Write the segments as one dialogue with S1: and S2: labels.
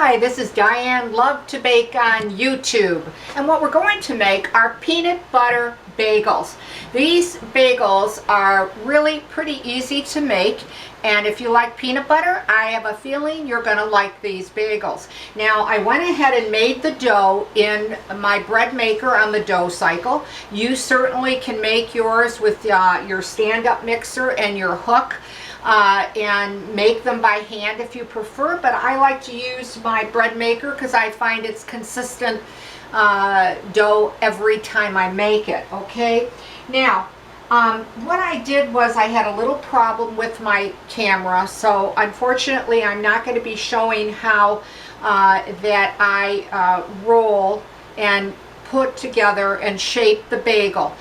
S1: Hi, this is Diane Lovetobake on YouTube, and what we're going to make are peanut butter bagels. These bagels are really pretty easy to make, and if you like peanut butter, I have a feeling you're going to like these bagels. Now, I went ahead and made the dough in my bread maker on the dough cycle. You certainly can make yours with your stand-up mixer and your hook. And make them by hand if you prefer, but I like to use my bread maker because I find it's consistent dough every time I make it. Okay, now what I did was I had a little problem with my camera, so unfortunately I'm not going to be showing how that I roll and put together and shape the bagel.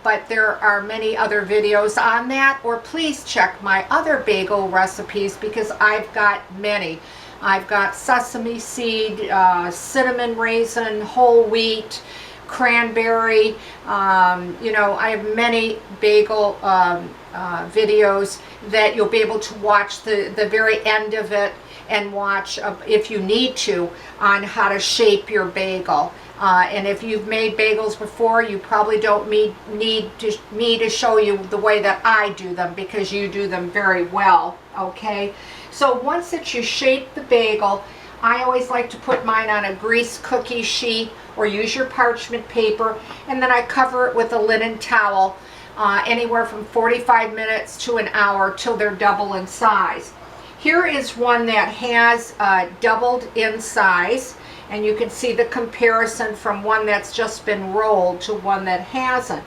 S1: But there are many other videos on that, or please check my other bagel recipes because I've got many. I've got sesame seed, cinnamon raisin, whole wheat, cranberry. You know, I have many bagel videos that you'll be able to watch the very end of it and watch, if you need to, on how to shape your bagel. And if you've made bagels before, you probably don't need me to show you the way that I do them because you do them very well, okay? So once that you shape the bagel, I always like to put mine on a grease cookie sheet or use your parchment paper, and then I cover it with a linen towel anywhere from 45 minutes to an hour till they're double in size. Here is one that has doubled in size, and you can see the comparison from one that's just been rolled to one that hasn't.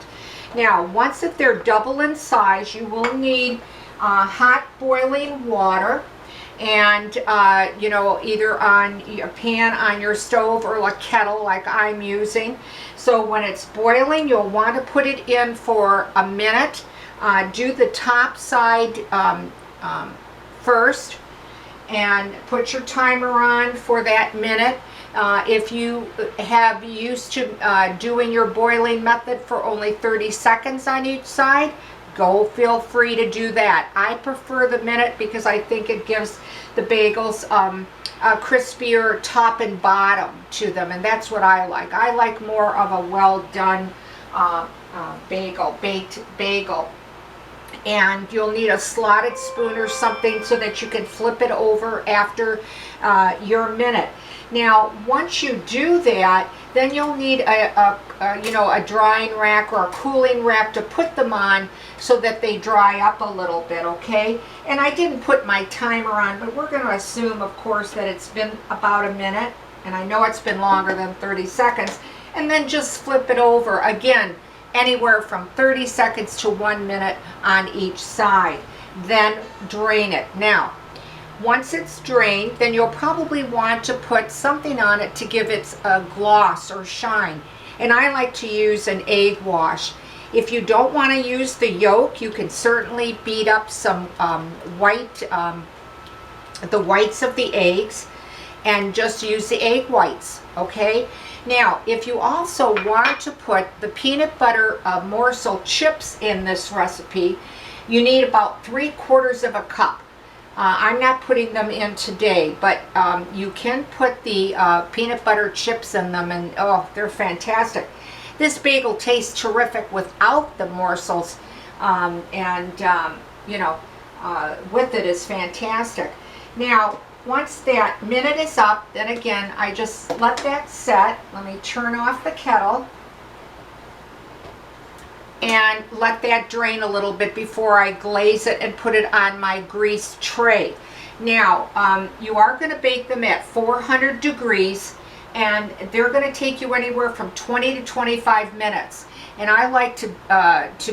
S1: Now, once that they're double in size, you will need hot boiling water, and you know, either on a pan on your stove or a kettle like I'm using. So when it's boiling, you'll want to put it in for a minute. Do the top side first and put your timer on for that minute. If you have used to doing your boiling method for only 30 seconds on each side, feel free to do that. I prefer the minute because I think it gives the bagels a crispier top and bottom to them, and that's what I like. I like more of a well done baked bagel. And you'll need a slotted spoon or something so that you can flip it over after your minute. Now, once you do that, then you'll need a drying rack or a cooling rack to put them on so that they dry up a little bit, okay? And I didn't put my timer on, but we're going to assume, of course, that it's been about a minute, and I know it's been longer than 30 seconds, and then just flip it over again, anywhere from 30 seconds to 1 minute on each side. Then drain it. Now, once it's drained, then you'll probably want to put something on it to give it a gloss or shine. And I like to use an egg wash. If you don't want to use the yolk, you can certainly beat up some the whites of the eggs and just use the egg whites, okay? Now, if you also want to put the peanut butter morsel chips in this recipe, you need about 3/4 of a cup. I'm not putting them in today, but you can put the peanut butter chips in them, and oh, they're fantastic. This bagel tastes terrific without the morsels, you know, with it is fantastic. Now, once that minute is up, then again, I just let that set. Let me turn off the kettle and let that drain a little bit before I glaze it and put it on my greased tray. Now, you are going to bake them at 400 degrees, and they're going to take you anywhere from 20 to 25 minutes. And I like to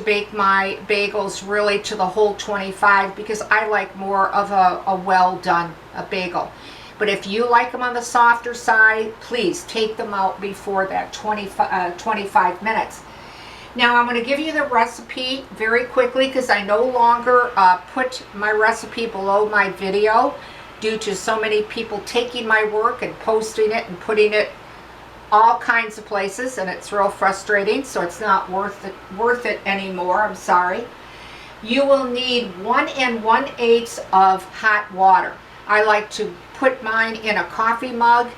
S1: bake my bagels really to the whole 25 because I like more of a well done bagel. But if you like them on the softer side, please take them out before that 25 minutes. Now I'm going to give you the recipe very quickly because I no longer put my recipe below my video due to so many people taking my work and posting it and putting it all kinds of places, and it's real frustrating, so it's not worth it anymore. I'm sorry. You will need 1 1/8 of hot water. I like to put mine in a coffee mug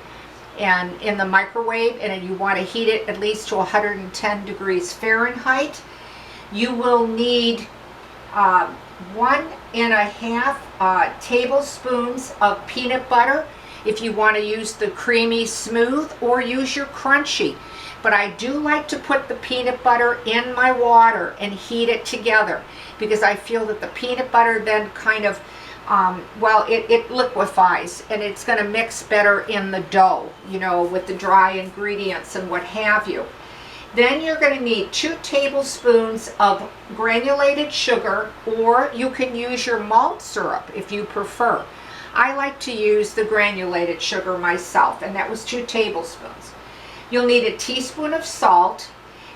S1: and in the microwave, and you want to heat it at least to 110 degrees Fahrenheit. You will need 1.5 tablespoons of peanut butter if you want to use the creamy smooth, or use your crunchy. But I do like to put the peanut butter in my water and heat it together, because I feel that the peanut butter then kind of, it liquefies, and it's going to mix better in the dough, you know, with the dry ingredients and what have you. Then you're going to need 2 tablespoons of granulated sugar, or you can use your malt syrup if you prefer. I like to use the granulated sugar myself, and that was 2 tablespoons. You'll need a teaspoon of salt,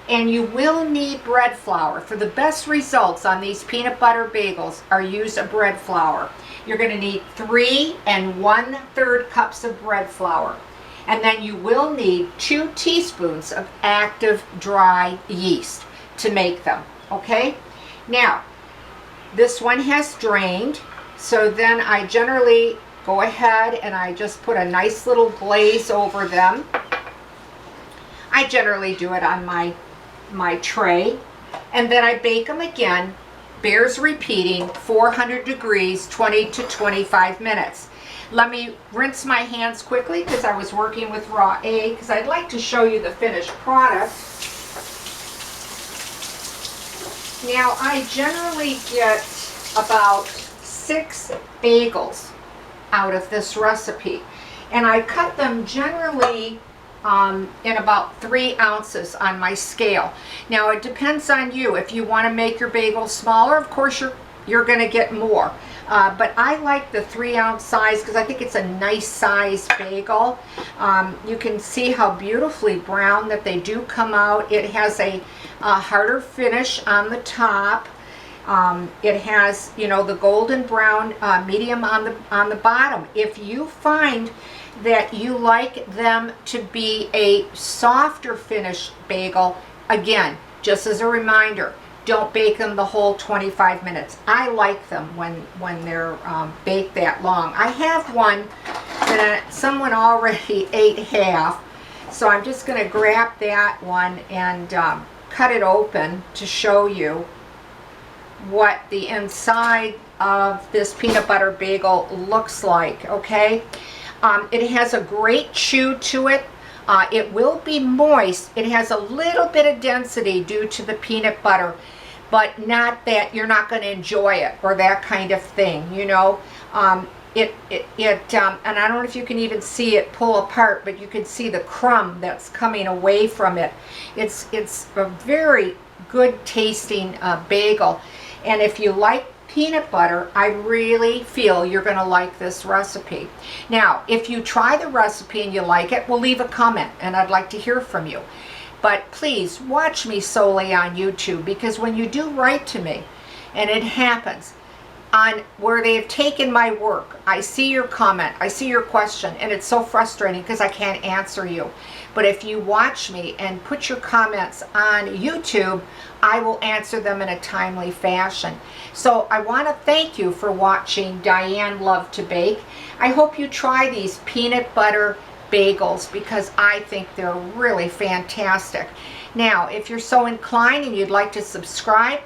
S1: and you will need bread flour. For the best results on these peanut butter bagels, use a bread flour. You're going to need 3 1/3 cups of bread flour. And then you will need 2 teaspoons of active dry yeast to make them, okay? Now, this one has drained, so then I generally go ahead and I just put a nice little glaze over them. I generally do it on my tray, and then I bake them again, bears repeating, 400 degrees, 20 to 25 minutes. Let me rinse my hands quickly because I was working with raw egg, because I'd like to show you the finished product. Now, I generally get about 6 bagels out of this recipe, and I cut them generally in about 3 ounces on my scale. Now, it depends on you. If you want to make your bagels smaller, of course you're going to get more. But I like the 3-ounce size because I think it's a nice size bagel. You can see how beautifully brown that they do come out. It has a harder finish on the top. It has, you know, the golden brown medium on the bottom. If you find that you like them to be a softer finish bagel, again, just as a reminder, don't bake them the whole 25 minutes. I like them when they're baked that long. I have one that someone already ate half, so I'm just going to grab that one and cut it open to show you what the inside of this peanut butter bagel looks like, okay? It has a great chew to it. It will be moist. It has a little bit of density due to the peanut butter, but not that you're not going to enjoy it or that kind of thing, you know. And I don't know if you can even see it pull apart, but you can see the crumb that's coming away from it. It's a very good tasting bagel, and if you like peanut butter, I really feel you're going to like this recipe. Now, if you try the recipe and you like it, well, leave a comment, and I'd like to hear from you. But please watch me solely on YouTube, because when you do write to me, and it happens on where they have taken my work, I see your comment, I see your question, and it's so frustrating because I can't answer you. But if you watch me and put your comments on YouTube, I will answer them in a timely fashion. So I want to thank you for watching Diane Lovetobake. I hope you try these peanut butter bagels because I think they're really fantastic. Now, if you're so inclined and you'd like to subscribe,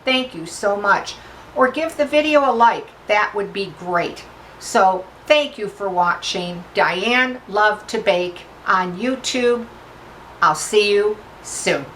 S1: thank you so much. Or give the video a like, that would be great. So thank you for watching Diane Lovetobake on YouTube. I'll see you soon.